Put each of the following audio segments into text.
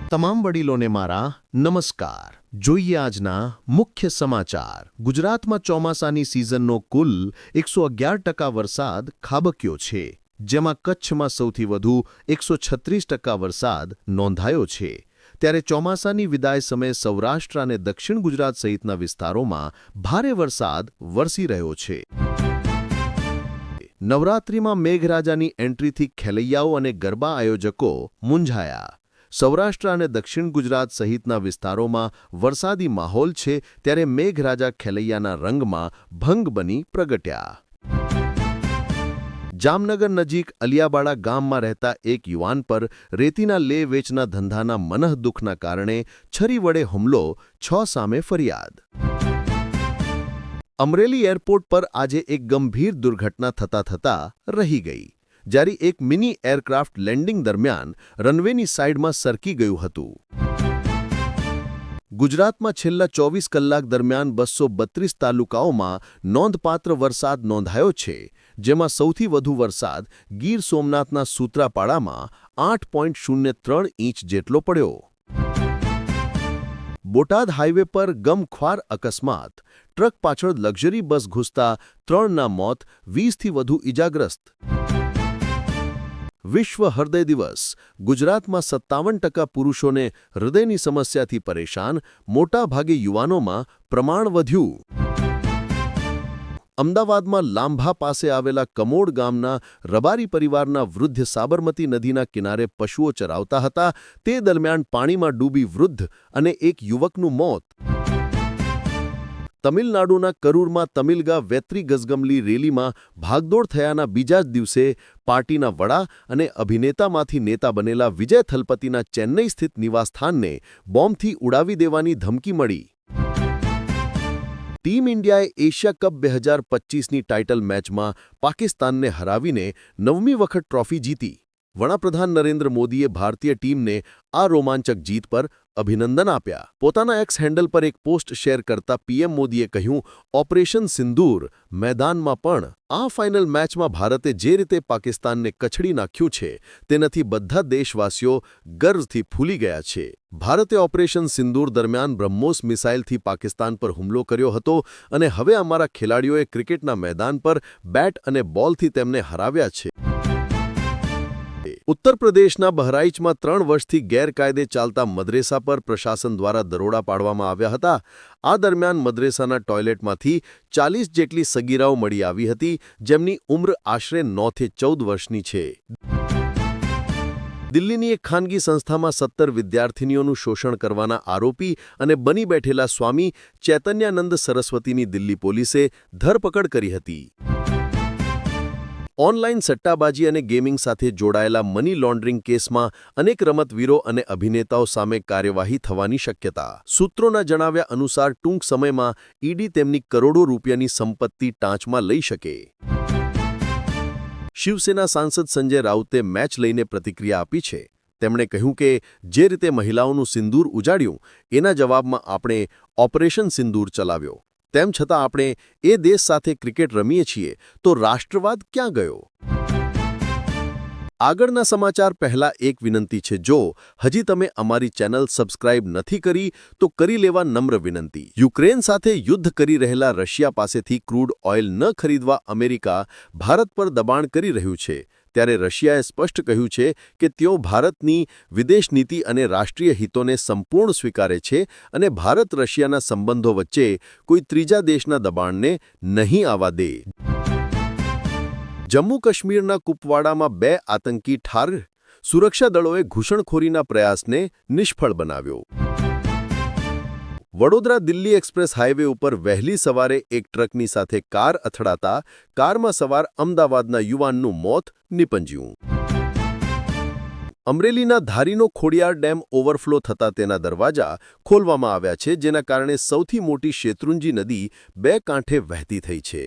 તમામ વડીલોને મારા નમસ્કાર. જોઈએ આજના મુખ્ય સમાચાર. ગુજરાતમાં ચોમાસાની સિઝનનો કુલ 111% વરસાદ ખાબક્યો છે, જેમાં કચ્છમાં સૌથી વધુ 136% વરસાદ નોંધાયો છે. ત્યારે ચોમાસાની વિદાય સમયે સૌરાષ્ટ્ર અને દક્ષિણ ગુજરાત સહિતના વિસ્તારોમાં ભારે વરસાદ વરસી રહ્યો છે. નવરાત્રિમાં મેઘરાજાની એન્ટ્રીથી ખેલૈયાઓ અને ગરબા આયોજકો મૂંઝાયા. સૌરાષ્ટ્ર અને દક્ષિણ ગુજરાત સહિતના વિસ્તારોમાં વરસાદી માહોલ છે, ત્યારે મેઘરાજા ખેલૈયાના રંગમાં ભંગ બની પ્રગટ્યા. જામનગર નજીક અલિયાબાડા ગામમાં રહેતા એક યુવાન પર રેતીના લે વેચના ધંધાના મનઃદુખના કારણે છરી વડે હુમલો, 6 સામે ફરિયાદ. અમરેલી એરપોર્ટ પર આજે એક ગંભીર દુર્ઘટના થતાં રહી ગઈ, જ્યારે એક મિની એરક્રાફ્ટ લેન્ડિંગ દરમિયાન રનવેની સાઇડમાં સરકી ગયું હતું. ગુજરાતમાં છેલ્લા 24 કલાક દરમિયાન 232 તાલુકાઓમાં નોંધપાત્ર વરસાદ નોંધાયો છે, જેમાં સૌથી વધુ વરસાદ ગીર સોમનાથના સૂત્રાપાડામાં 8.03 ઇંચ જેટલો પડ્યો. બોટાદ હાઇવે પર ગમખ્વાર અકસ્માત, ટ્રક પાછળ લક્ઝરી બસ ઘૂસતા 3ના મોત, 20થી વધુ ઇજાગ્રસ્ત. વિશ્વ હૃદય દિવસ. ગુજરાતમાં 57% પુરુષોને હૃદયની સમસ્યાથી પરેશાન, મોટાભાગે યુવાનોમાં પ્રમાણ વધ્યું. અમદાવાદમાં લાંભા પાસે આવેલા કમોડ ગામના રબારી પરિવારના વૃદ્ધ સાબરમતી નદીના કિનારે પશુઓ ચરાવતા હતા, તે દરમિયાન પાણીમાં ડૂબી વૃદ્ધ અને એક યુવકનું મોત. તમિલનાડુના કરૂરમાં તમિલગા વેત્રી ગઝગમલી રેલીમાં ભાગદોડ થયાના બીજા જ દિવસે પાર્ટીના વડા અને અભિનેતામાંથી નેતા બનેલા વિજય થલપતિના ચેન્નઈ સ્થિત નિવાસસ્થાનને બોમ્બથી ઉડાવી દેવાની ધમકી મળી. ટીમ ઇન્ડિયાએ એશિયા કપ 2025ની ટાઇટલ મેચમાં પાકિસ્તાનને હરાવીને 9મી વખત ટ્રોફી જીતી. વડાપ્રધાન નરેન્દ્ર મોદીએ ભારતીય ટીમને આ રોમાંચક જીત પર અભિનંદન આપ્યા. પોતાના એક્સ હેન્ડલ પર એક પોસ્ટ શેર કરતા પીએમ મોદીએ કહ્યું, ઓપરેશન સિંદૂર મેદાનમાં પણ આ ફાઇનલ મેચમાં ભારતે જે રીતે પાકિસ્તાનને કચડી નાખ્યું છે, તેનાથી બધા દેશવાસીઓ ગર્વથી ફૂલી ગયા છે. ભારતે ઓપરેશન સિંદૂર દરમિયાન બ્રહ્મોસ મિસાઇલથી પાકિસ્તાન પર હુમલો કર્યો હતો અને હવે અમારા ખેલાડીઓએ ક્રિકેટના મેદાન પર બેટ અને બોલથી તેમને હરાવ્યા છે. ઉત્તર પ્રદેશના બહરાઇચમાં 3 વર્ષથી ગેરકાયદે ચાલતા મદ્રેસા પર પ્રશાસન દ્વારા દરોડા પાડવામાં આવ્યા હતા. આ દરમિયાન મદ્રેસાના ટોયલેટમાંથી 40 જેટલી સગીરાઓ મળી આવી હતી, જેમની ઉંમર આશરે 9થી 14 વર્ષની છે. દિલ્હીની એક ખાનગી સંસ્થામાં 17 વિદ્યાર્થિનીઓનું શોષણ કરવાના આરોપી અને બની બેઠેલા સ્વામી ચૈતન્યાનંદ સરસ્વતીની દિલ્હી પોલીસે ધરપકડ કરી હતી. ઓનલાઇન સટ્ટાબાજી અને ગેમિંગ સાથે જોડાયેલા મની લોન્ડરિંગ કેસમાં અનેક રમતવીરો અને અભિનેતાઓ સામે કાર્યવાહી થવાની શક્યતા. સૂત્રોના જણાવ્યા અનુસાર ટૂંક સમયમાં ઈડી તેમની કરોડો રૂપિયાની સંપત્તિ ટાંચમાં લઈ શકે. શિવસેના સાંસદ સંજય રાઉતે મેચ લઈને પ્રતિક્રિયા આપી છે. તેમણે કહ્યું કે જે રીતે મહિલાઓનું સિંદૂર ઉજાડ્યું, એના જવાબમાં આપણે ઓપરેશન સિંદૂર ચલાવ્યો. તેમ છતાં આપણે એ દેશ સાથે ક્રિકેટ રમીએ છીએ, તો રાષ્ટ્રવાદ ક્યાં ગયો? આગળના સમાચાર પહેલા એક વિનંતી છે, જો હજી તમે અમારી ચેનલ સબસ્ક્રાઇબ નથી કરી તો કરી લેવા નમ્ર વિનંતી. યુક્રેન સાથે યુદ્ધ કરી રહેલા રશિયા પાસેથી ક્રૂડ ઓઇલ ન ખરીદવા અમેરિકા ભારત પર દબાણ કરી રહ્યું છે, ત્યારે રશિયાએ સ્પષ્ટ કહ્યું છે કે તેઓ ભારતની વિદેશ નીતિ અને રાષ્ટ્રીય હિતોને સંપૂર્ણ સ્વીકારે છે અને ભારત રશિયાના સંબંધો વચ્ચે કોઈ ત્રીજા દેશના દબાણને નહીં આવવા દે. જમ્મુ કાશ્મીરના કુપવાડામાં 2 આતંકી ઠાર, સુરક્ષા દળોએ ઘૂસણખોરીના પ્રયાસને નિષ્ફળ બનાવ્યો. વડોદરા દિલ્હી એક્સપ્રેસ હાઇવે ઉપર વહેલી સવારે એક ટ્રકની સાથે કાર અથડાતા કારમાં સવાર અમદાવાદના યુવાનનું મોત નીપજ્યું. અમરેલીના ધારીનો ખોડિયાર ડેમ ઓવરફ્લો થતા તેના દરવાજા ખોલવામાં આવ્યા છે, જેના કારણે સૌથી મોટી શેત્રુંજી નદી 2 કાંઠે વહેતી થઈ છે.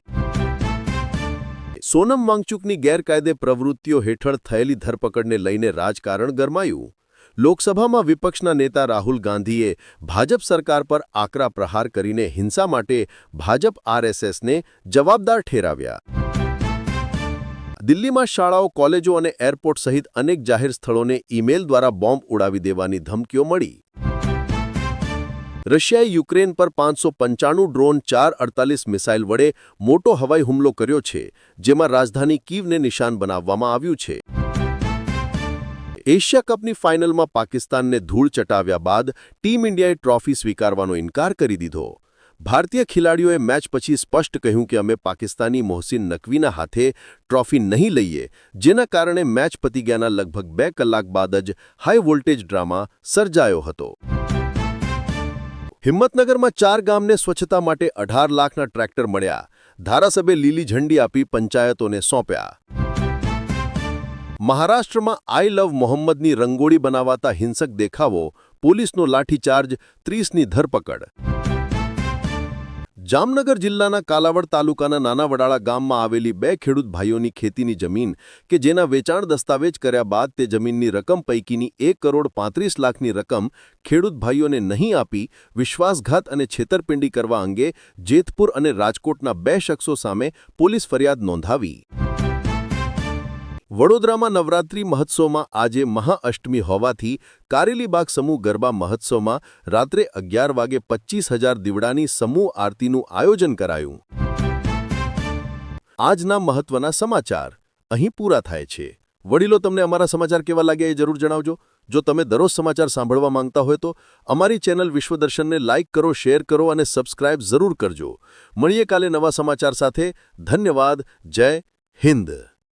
સોનમ વાંગચુકની ગેરકાયદે પ્રવૃત્તિઓ હેઠળ થયેલી ધરપકડને લઈને રાજકારણ ગરમાયું. લોકસભામાં વિપક્ષના નેતા રાહુલ ગાંધીએ ભાજપ સરકાર પર આકરા પ્રહાર કરીને હિંસા માટે ભાજપ આરએસએસને જવાબદાર ઠેરાવ્યા. દિલ્હીમાં શાળાઓ, કોલેજો અને એરપોર્ટ સહિત અનેક જાહેર સ્થળોને ઈમેલ દ્વારા બોમ્બ ઉડાવી દેવાની ધમકીઓ મળી. રશિયાએ યુક્રેન પર 595 ડ્રોન 448 મિસાઇલ વડે મોટો હવાઈ હુમલો કર્યો છે, જેમાં રાજધાની કીવને નિશાન બનાવવામાં આવ્યું છે. એશિયા કપની ફાઇનલમાં પાકિસ્તાનને ધૂળ ચટાવ્યા બાદ ટીમ ઇન્ડિયાએ ટ્રોફી સ્વીકારવાનો ઇનકાર કરી દીધો. ભારતીય ખેલાડીઓએ મેચ પછી સ્પષ્ટ કહ્યું કે અમે પાકિસ્તાની મોહસિન નકવીના હાથે ટ્રોફી નહીં લઈએ, જેના કારણે મેચ પતી ગયાના લગભગ 2 કલાક બાદ જ હાઈ વોલ્ટેજ ડ્રામા સર્જાયો હતો. હિંમતનગરમાં 4 ગામને સ્વચ્છતા માટે 18 લાખના ટ્રેક્ટર મળ્યા. ધારાસભ્યે લીલી ઝંડી આપી પંચાયતોને સોંપ્યા. મહારાષ્ટ્રમાં આઈ લવ મોહમ્મદની રંગોળી બનાવાતા હિંસક દેખાવો, પોલીસનો લાઠીચાર્જ, 30ની ધરપકડ. જામનગર જિલ્લાના કાલાવડ તાલુકાના નાના વડાળા ગામમાં આવેલી 2 ખેડૂત ભાઈઓની ખેતીની જમીન કે જેના વેચાણ દસ્તાવેજ કર્યા બાદ તે જમીનની રકમ પૈકીની 1,35,00,000ની રકમ ખેડૂત ભાઈઓને નહીં આપી વિશ્વાસઘાત અને છેતરપિંડી કરવા અંગે જેતપુર અને રાજકોટના 2 શખ્સો સામે પોલીસ ફરિયાદ નોંધાવી. વડોદરામાં નવરાત્રિ મહોત્સવમાં આજે મહાઅષ્ટમી હોવાથી કારેલીબાગ સમૂહ ગરબા મહોત્સવમાં રાત્રે 11 વાગે 25,000 દીવડાની સમૂહ આરતીનું આયોજન કરાયું. આજના મહત્વના સમાચાર અહીં પૂરા થાય છે. વડીલો, તમને અમારા સમાચાર કેવા લાગ્યા એ જરૂર જણાવજો. જો તમે દરરોજ સમાચાર સાંભળવા માંગતા હોય તો અમારી ચેનલ વિશ્વદર્શનને લાઇક કરો, શેર કરો અને સબસ્ક્રાઇબ જરૂર કરજો. મળીએ કાલે નવા સમાચાર સાથે. ધન્યવાદ. જય હિન્દ.